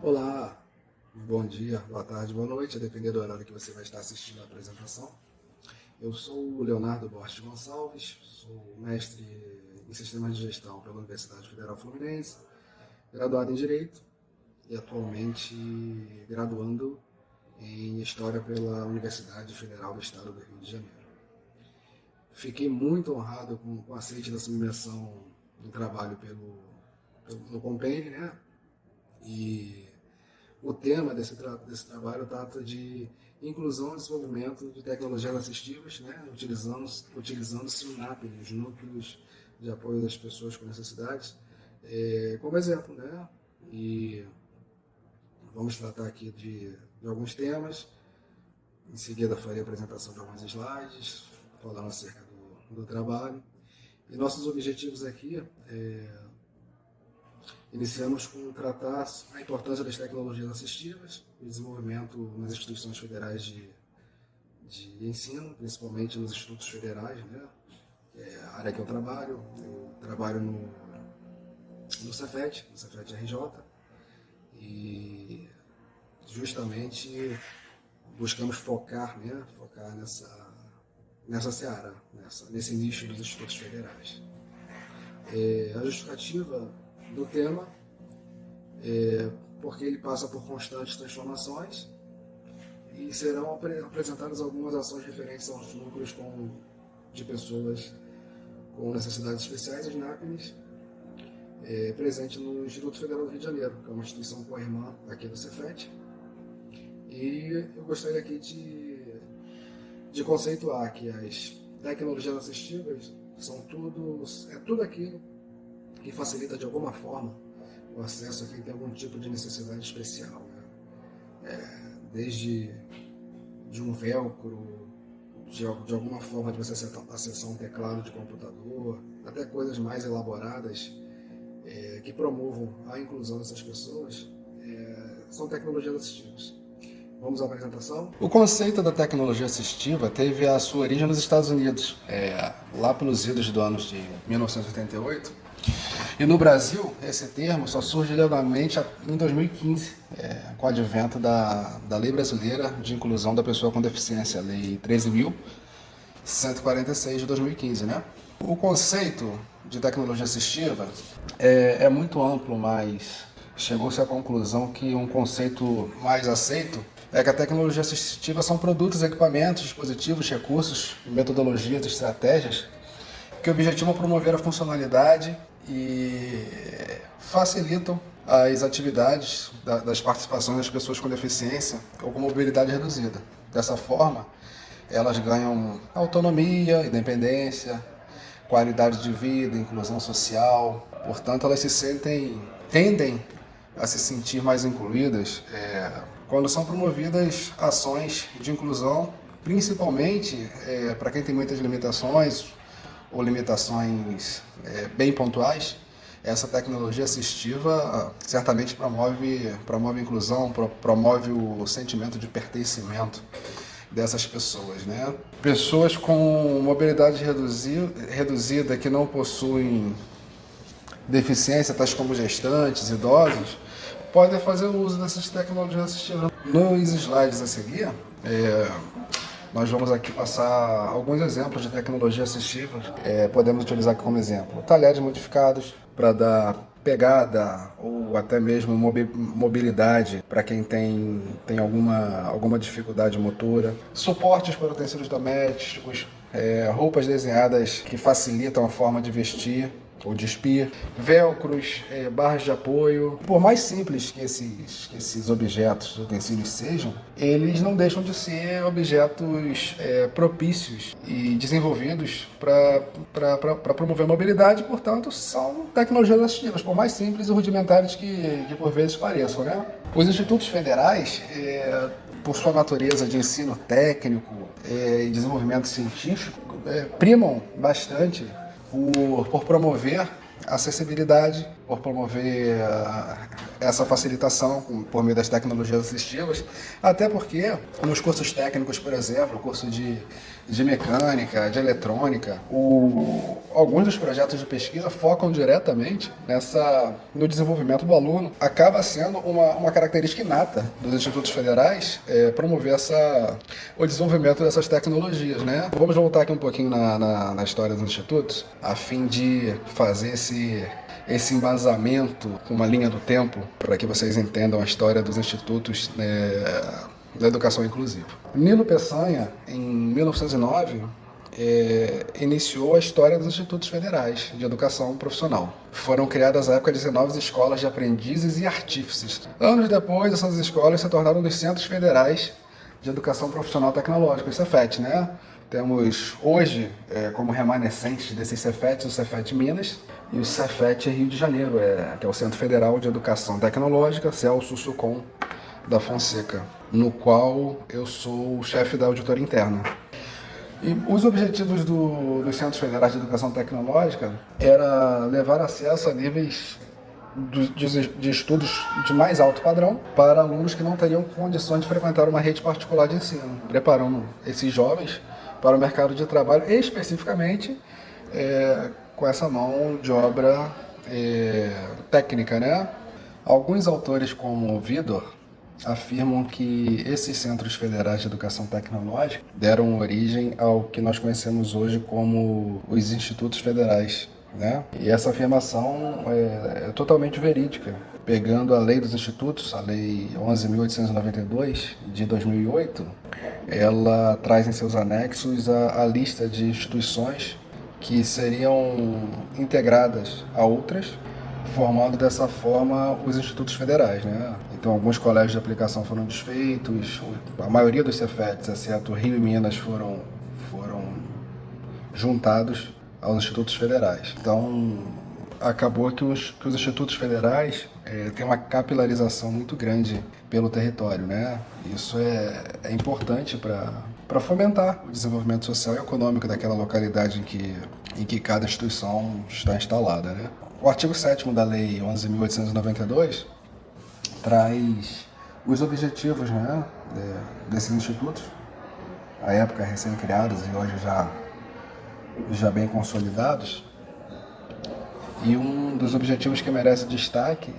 Olá, bom dia, boa tarde, boa noite, a depender do horário que você vai estar assistindo a apresentação. Eu sou o Leonardo Borges Gonçalves, sou mestre em Sistemas de Gestão pela Universidade Federal Fluminense, graduado em Direito e atualmente graduando em História pela Universidade Federal do Estado do Rio de Janeiro. Fiquei muito honrado com o aceite da submissão do trabalho no compêndio, né? E o tema desse trabalho trata de inclusão e desenvolvimento de tecnologias assistivas, né? Utilizando-se o NAP, os núcleos de apoio das pessoas com necessidades, como exemplo, né? E vamos tratar aqui de alguns temas. Em seguida farei a apresentação de alguns slides, falando acerca do trabalho. E nossos objetivos aqui iniciamos com tratar a importância das tecnologias assistivas e desenvolvimento nas instituições federais de ensino, principalmente nos institutos federais, né? A área que eu trabalho no Cefet RJ, e justamente buscamos focar nessa seara, nesse nicho dos institutos federais. A justificativa do tema porque ele passa por constantes transformações e serão apresentadas algumas ações referentes aos núcleos de pessoas com necessidades especiais, os NAPNES, presente no Instituto Federal do Rio de Janeiro, que é uma instituição co-irmã aqui do Cefet. E eu gostaria aqui de conceituar que as tecnologias assistivas são tudo aquilo que facilita de alguma forma o acesso a quem tem algum tipo de necessidade especial, né? Desde de um velcro, de alguma forma de você acessar um teclado de computador, até coisas mais elaboradas que promovam a inclusão dessas pessoas, são tecnologias assistivas. Vamos à apresentação? O conceito da tecnologia assistiva teve a sua origem nos Estados Unidos, lá pelos idos do ano de 1988. E no Brasil, esse termo só surge legalmente em 2015, com o advento da Lei Brasileira de Inclusão da Pessoa com Deficiência, a Lei 13.146 de 2015, né? O conceito de tecnologia assistiva é muito amplo, mas chegou-se à conclusão que um conceito mais aceito é que a tecnologia assistiva são produtos, equipamentos, dispositivos, recursos, metodologias, estratégias que objetivam promover a funcionalidade e facilitam as atividades das participações das pessoas com deficiência ou com mobilidade reduzida. Dessa forma, elas ganham autonomia, independência, qualidade de vida, inclusão social. Portanto, elas tendem a se sentir mais incluídas quando são promovidas ações de inclusão, principalmente para quem tem muitas limitações ou limitações bem pontuais. Essa tecnologia assistiva certamente promove a inclusão, promove o sentimento de pertencimento dessas pessoas, né? Pessoas com mobilidade reduzida que não possuem deficiência, tais como gestantes, idosos, podem fazer uso dessas tecnologias assistivas. Nos slides a seguir, nós vamos aqui passar alguns exemplos de tecnologia assistiva. Podemos utilizar aqui como exemplo talheres modificados para dar pegada ou até mesmo mobilidade para quem tem alguma dificuldade motora, suportes para utensílios domésticos, roupas desenhadas que facilitam a forma de vestir ou despir, velcros, barras de apoio. Por mais simples que esses objetos, utensílios sejam, eles não deixam de ser objetos propícios e desenvolvidos para promover a mobilidade, portanto, são tecnologias assistivas, por mais simples e rudimentares que por vezes pareçam, né? Os institutos federais, por sua natureza de ensino técnico e desenvolvimento científico, primam bastante por promover a acessibilidade, por promover essa facilitação por meio das tecnologias assistivas, até porque nos cursos técnicos, por exemplo, o curso de mecânica, de eletrônica, alguns dos projetos de pesquisa focam diretamente no desenvolvimento do aluno. Acaba sendo uma característica inata dos institutos federais promover o desenvolvimento dessas tecnologias, né? Vamos voltar aqui um pouquinho na história dos institutos, a fim de fazer esse embasamento com uma linha do tempo, para que vocês entendam a história dos institutos da educação inclusiva. Nilo Peçanha, em 1909, iniciou a história dos institutos federais de educação profissional. Foram criadas à época 19 escolas de aprendizes e artífices. Anos depois, essas escolas se tornaram dos Centros Federais de Educação Profissional Tecnológica, os Cefet, né? Temos hoje, como remanescentes desses Cefetes, o Cefet Minas e o Cefet Rio de Janeiro, que é o Centro Federal de Educação Tecnológica, Celso Sucom da Fonseca, no qual eu sou o chefe da auditoria interna. E os objetivos dos Centros Federais de Educação Tecnológica era levar acesso a níveis de estudos de mais alto padrão para alunos que não teriam condições de frequentar uma rede particular de ensino, preparando esses jovens para o mercado de trabalho, especificamente com essa mão de obra técnica, né? Alguns autores, como Vidor, afirmam que esses centros federais de educação tecnológica deram origem ao que nós conhecemos hoje como os institutos federais, né? E essa afirmação é totalmente verídica. Pegando a lei dos institutos, a lei 11.892 de 2008, ela traz em seus anexos a lista de instituições que seriam integradas a outras, formando dessa forma os institutos federais, né? Então, alguns colégios de aplicação foram desfeitos, a maioria dos Cefetes, exceto Rio e Minas, foram juntados aos institutos federais. Então, acabou que os institutos federais têm uma capilarização muito grande pelo território, né? Isso é importante para fomentar o desenvolvimento social e econômico daquela localidade em que cada instituição está instalada, né? O artigo 7º da Lei 11.892 traz os objetivos, né, desses institutos, à época recém-criados e hoje já bem consolidados. E um dos objetivos que merece destaque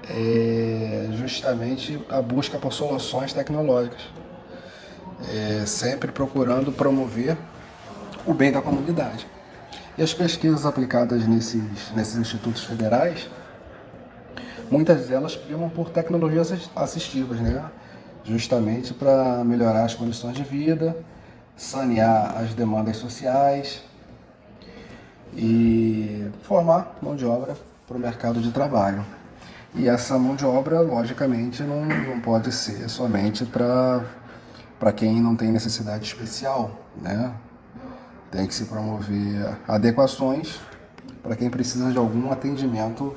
é justamente a busca por soluções tecnológicas, sempre procurando promover o bem da comunidade. E as pesquisas aplicadas nesses institutos federais, muitas delas primam por tecnologias assistivas, né? Justamente para melhorar as condições de vida, sanear as demandas sociais e formar mão de obra para o mercado de trabalho. E essa mão de obra, logicamente, não pode ser somente para quem não tem necessidade especial, né? Tem que se promover adequações para quem precisa de algum atendimento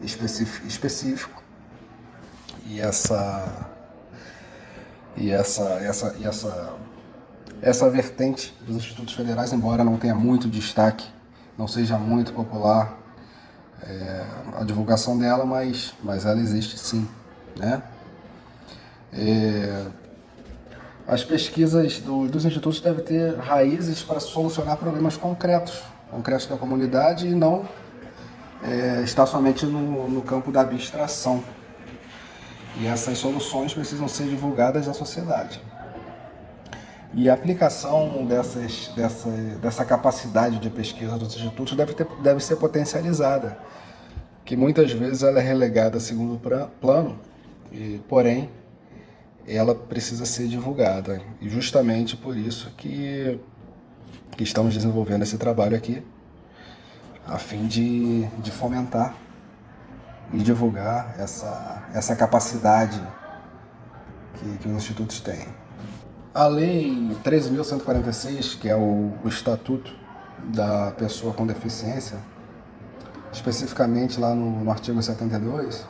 específico. E essa vertente dos institutos federais, embora não tenha muito destaque, não seja muito popular a divulgação dela, mas ela existe sim, né? As pesquisas dos institutos devem ter raízes para solucionar problemas concretos da comunidade e não estar somente no campo da abstração. E essas soluções precisam ser divulgadas à sociedade. E a aplicação dessa capacidade de pesquisa dos institutos deve ser potencializada, que muitas vezes ela é relegada a segundo plano, porém ela precisa ser divulgada. E justamente por isso que estamos desenvolvendo esse trabalho aqui, a fim de fomentar e divulgar essa capacidade que os institutos têm. A Lei 13.146, que é o Estatuto da Pessoa com Deficiência, especificamente lá no artigo 72,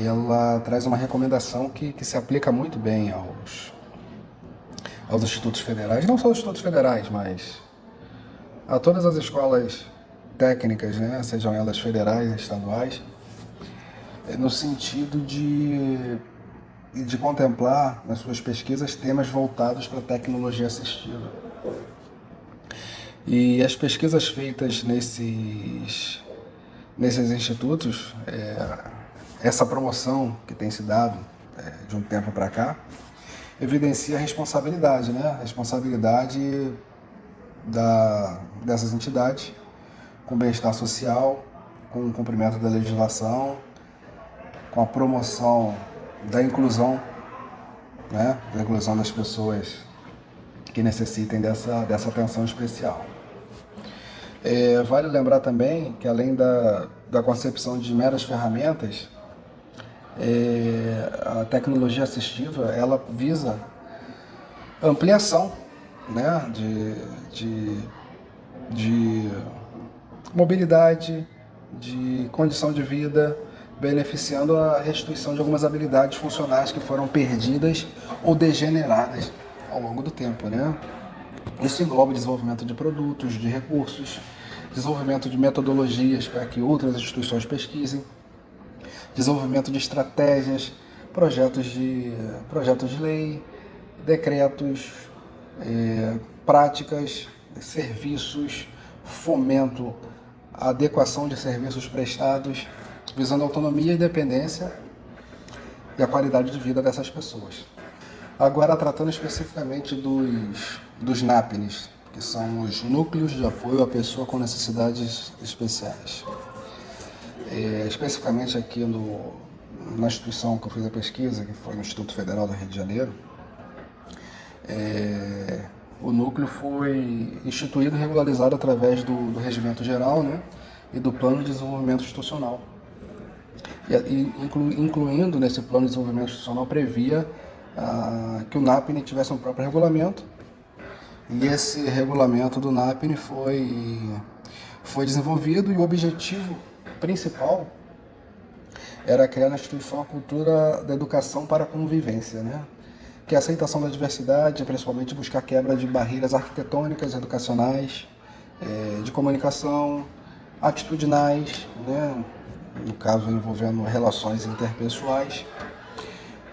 ela traz uma recomendação que se aplica muito bem aos institutos federais, não só aos institutos federais, mas a todas as escolas técnicas, né, sejam elas federais, estaduais, no sentido de contemplar nas suas pesquisas temas voltados para a tecnologia assistiva. E as pesquisas feitas nesses institutos, essa promoção que tem se dado de um tempo para cá, evidencia a responsabilidade, né? A responsabilidade dessas entidades com o bem-estar social, com o cumprimento da legislação, com a promoção da inclusão, né? Da inclusão das pessoas que necessitem dessa atenção especial. Vale lembrar também que, além da concepção de meras ferramentas, a tecnologia assistiva, ela visa ampliação, né, de mobilidade, de condição de vida, beneficiando a restituição de algumas habilidades funcionais que foram perdidas ou degeneradas ao longo do tempo, né? Isso engloba o desenvolvimento de produtos, de recursos, desenvolvimento de metodologias para que outras instituições pesquisem, desenvolvimento de estratégias, projetos de lei, decretos, práticas, serviços, fomento, adequação de serviços prestados, visando a autonomia e independência e a qualidade de vida dessas pessoas. Agora, tratando especificamente dos NAPNs, que são os Núcleos de Apoio à Pessoa com Necessidades Especiais. Especificamente aqui na instituição que eu fiz a pesquisa, que foi no Instituto Federal do Rio de Janeiro, o núcleo foi instituído e regularizado através do Regimento Geral, né, e do Plano de Desenvolvimento Institucional. Incluindo nesse Plano de Desenvolvimento Institucional, previa que o NAPN tivesse um próprio regulamento, e esse regulamento do NAPN foi desenvolvido, e o objetivo principal era criar na instituição a cultura da educação para a convivência, né? Que é a aceitação da diversidade, principalmente buscar quebra de barreiras arquitetônicas, educacionais, de comunicação, atitudinais, né? No caso envolvendo relações interpessoais.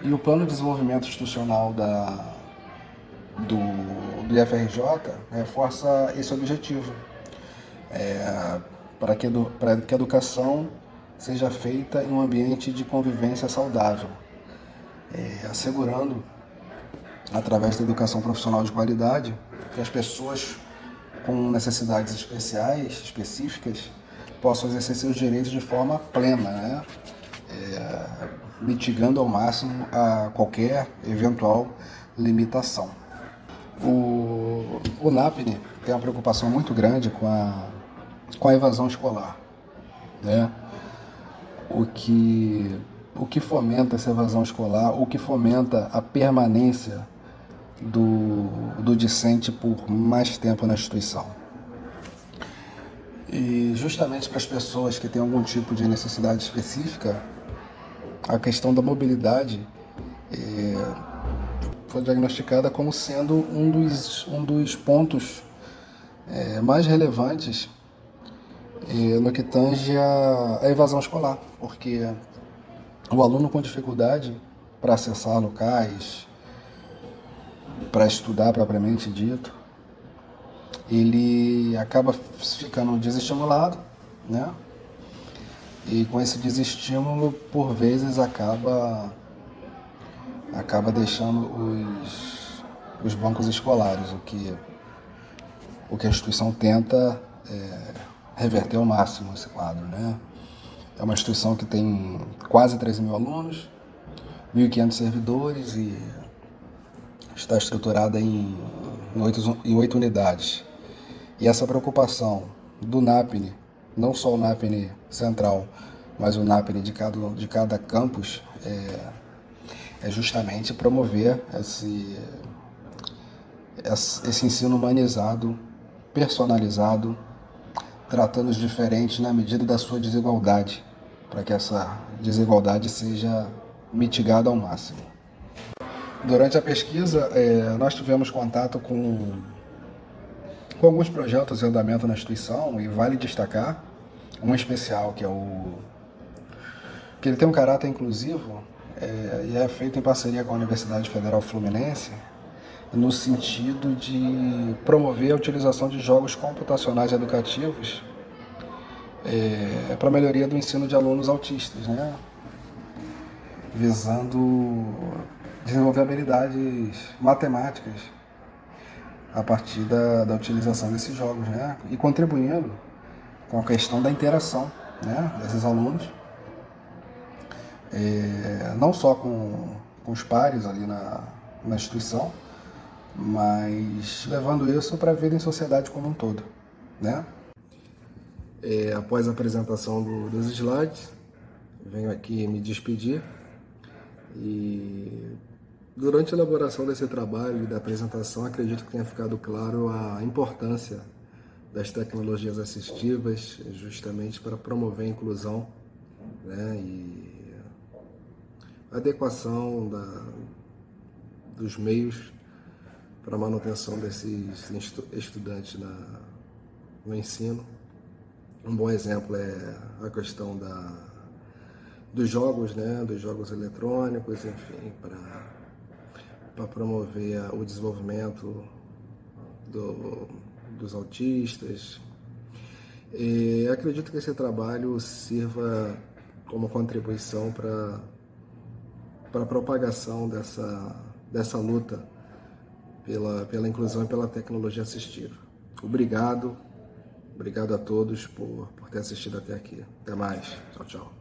E o Plano de Desenvolvimento Institucional do IFRJ reforça esse objetivo, para que a educação seja feita em um ambiente de convivência saudável, assegurando, através da educação profissional de qualidade, que as pessoas com necessidades específicas, possam exercer seus direitos de forma plena, né? Mitigando ao máximo a qualquer eventual limitação. O NAPN tem uma preocupação muito grande com a evasão escolar, né? O que fomenta essa evasão escolar, o que fomenta a permanência do discente por mais tempo na instituição. E justamente para as pessoas que têm algum tipo de necessidade específica, a questão da mobilidade foi diagnosticada como sendo um dos pontos mais relevantes no que tange a evasão escolar, porque o aluno com dificuldade para acessar locais, para estudar propriamente dito, ele acaba ficando desestimulado, né? E com esse desestímulo, por vezes, acaba deixando os bancos escolares, o que a instituição tenta reverter ao máximo esse quadro, né? É uma instituição que tem quase 13 mil alunos, 1.500 servidores e está estruturada em 8 unidades. E essa preocupação do NAPN, não só o NAPN central, mas o NAPN de cada campus, é justamente promover esse ensino humanizado, personalizado, tratando os diferentes na medida da sua desigualdade, para que essa desigualdade seja mitigada ao máximo. Durante a pesquisa, nós tivemos contato com com alguns projetos em andamento na instituição, e vale destacar um especial que ele tem um caráter inclusivo e é feito em parceria com a Universidade Federal Fluminense, no sentido de promover a utilização de jogos computacionais educativos para a melhoria do ensino de alunos autistas, né? Visando desenvolver habilidades matemáticas a partir da utilização desses jogos, né? E contribuindo com a questão da interação, né, desses alunos, não só com os pares ali na instituição, mas levando isso para a vida em sociedade como um todo, né? Após a apresentação dos slides, venho aqui me despedir e durante a elaboração desse trabalho e da apresentação acredito que tenha ficado claro a importância das tecnologias assistivas justamente para promover a inclusão, né, e a adequação dos meios para a manutenção desses estudantes no ensino. Um bom exemplo é a questão dos jogos, né, dos jogos eletrônicos, enfim, para promover o desenvolvimento dos autistas. E acredito que esse trabalho sirva como contribuição para a propagação dessa luta pela inclusão e pela tecnologia assistiva. Obrigado a todos por ter assistido até aqui. Até mais. Tchau, tchau.